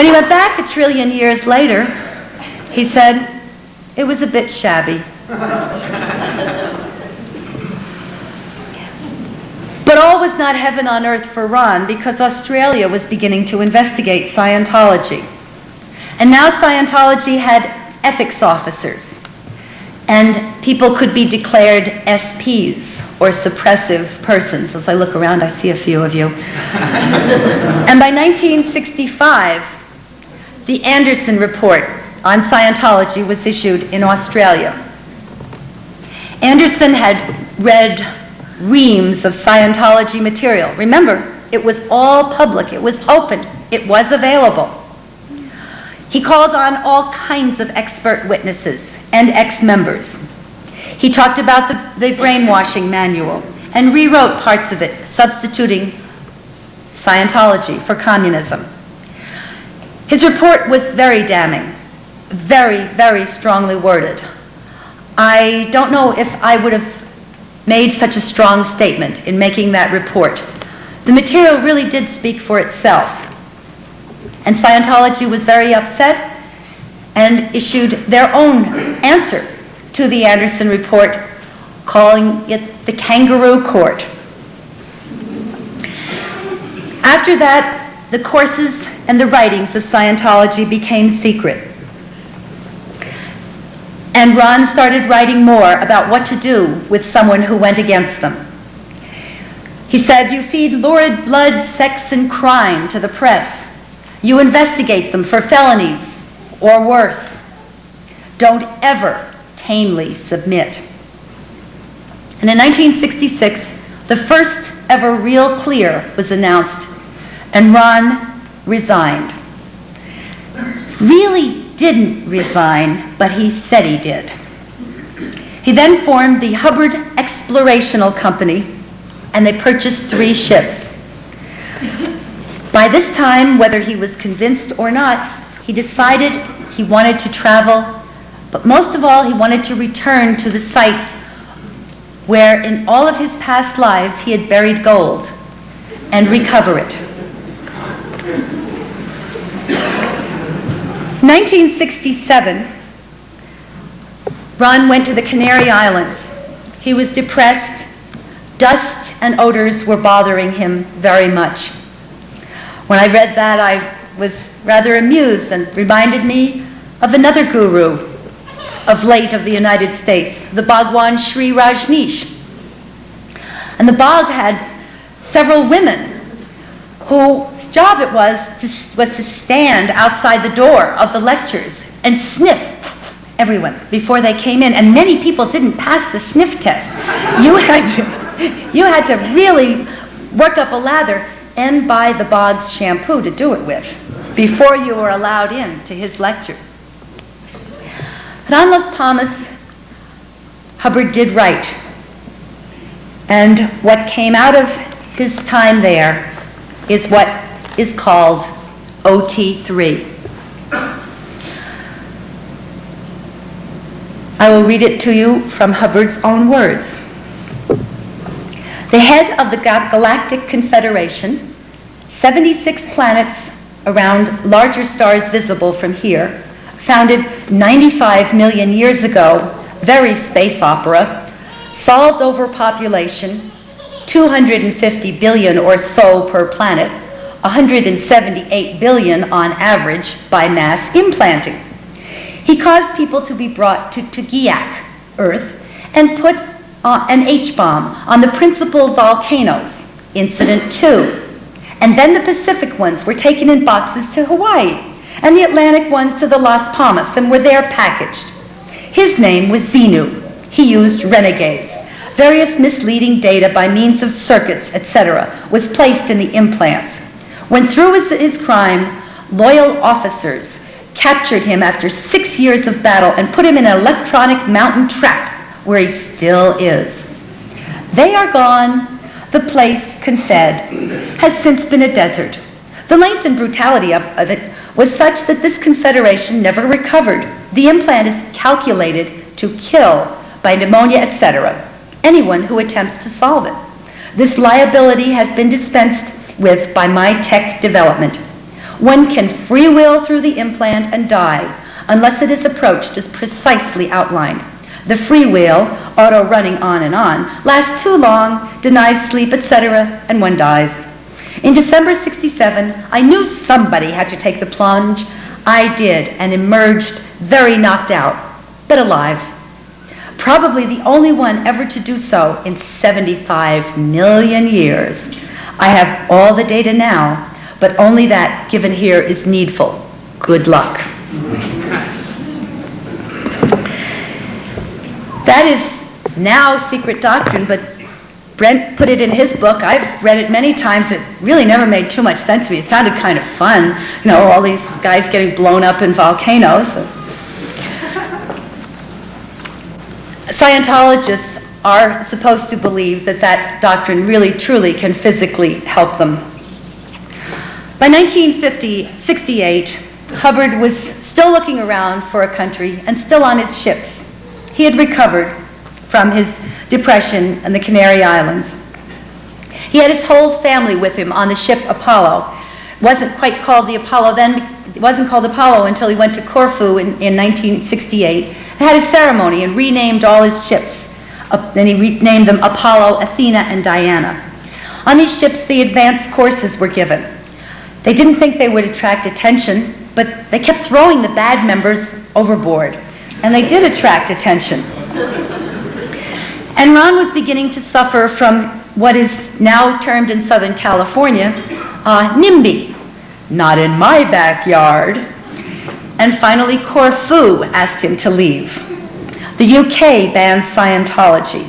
When he went back a trillion years later, he said, it was a bit shabby. But all was not heaven on earth for Ron, because Australia was beginning to investigate Scientology. And now Scientology had ethics officers, and people could be declared SPs, or suppressive persons. As I look around, I see a few of you. And by 1965, the Anderson Report on Scientology was issued in Australia. Anderson had read reams of Scientology material. Remember, it was all public, it was open, it was available. He called on all kinds of expert witnesses and ex-members. He talked about the brainwashing manual and rewrote parts of it, substituting Scientology for communism. His report was very damning, very, very strongly worded. I don't know if I would have made such a strong statement in making that report. The material really did speak for itself. And Scientology was very upset and issued their own answer to the Anderson Report, calling it the Kangaroo Court. After that, the courses and the writings of Scientology became secret. And Ron started writing more about what to do with someone who went against them. He said, you feed lurid blood, sex, and crime to the press. You investigate them for felonies or worse. Don't ever tamely submit. And in 1966, the first ever Real Clear was announced, and Ron resigned. Really didn't resign, but he said he did. He then formed the Hubbard Explorational Company, and they purchased 3 ships. By this time, whether he was convinced or not, he decided he wanted to travel, but most of all, he wanted to return to the sites where in all of his past lives he had buried gold and recover it. 1967, Ron went to the Canary Islands. He was depressed. Dust and odors were bothering him very much. When I read that, I was rather amused and reminded me of another guru of late of the United States, the Bhagwan Sri Rajneesh. And the Bhag had several women whose job it was to stand outside the door of the lectures and sniff everyone before they came in. And many people didn't pass the sniff test. You had to really work up a lather and buy the Bhag's shampoo to do it with before you were allowed in to his lectures. But on Las Palmas, Hubbard did right. And what came out of his time there is what is called OT3. I will read it to you from Hubbard's own words. The head of the Galactic Confederation, 76 planets around larger stars visible from here, founded 95 million years ago, very space opera, solved overpopulation, 250 billion or so per planet, 178 billion on average by mass implanting. He caused people to be brought to Giak, Earth, and put an H-bomb on the principal volcanoes, Incident 2. And then the Pacific ones were taken in boxes to Hawaii, and the Atlantic ones to the Las Palmas, and were there packaged. His name was Xenu. He used renegades. Various misleading data by means of circuits, etc., was placed in the implants. When through with his crime, loyal officers captured him after 6 years of battle and put him in an electronic mountain trap where he still is. They are gone. The place, Confed, has since been a desert. The length and brutality of it was such that this confederation never recovered. The implant is calculated to kill, by pneumonia, etc., anyone who attempts to solve it. This liability has been dispensed with by my tech development. One can free will through the implant and die unless it is approached as precisely outlined. The free will, auto running on and on, lasts too long, denies sleep, etc., and one dies. In December 67, I knew somebody had to take the plunge. I did, and emerged very knocked out, but alive. Probably the only one ever to do so in 75 million years. I have all the data now, but only that given here is needful. Good luck. That is now secret doctrine, but Brent put it in his book. I've read it many times. It really never made too much sense to me. It sounded kind of fun, all these guys getting blown up in volcanoes. Scientologists are supposed to believe that that doctrine really, truly can physically help them. By 1968, Hubbard was still looking around for a country and still on his ships. He had recovered from his depression in the Canary Islands. He had his whole family with him on the ship Apollo. It wasn't quite called the Apollo then. It wasn't called Apollo until he went to Corfu in 1968 and had a ceremony and renamed all his ships. Then he renamed them Apollo, Athena, and Diana. On these ships, the advanced courses were given. They didn't think they would attract attention, but they kept throwing the bad members overboard. And they did attract attention. And Ron was beginning to suffer from what is now termed in Southern California, NIMBY, not in my backyard. And finally, Corfu asked him to leave. The UK banned Scientology.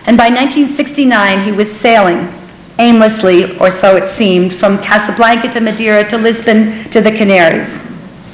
And by 1969, he was sailing aimlessly, or so it seemed, from Casablanca to Madeira to Lisbon to the Canaries.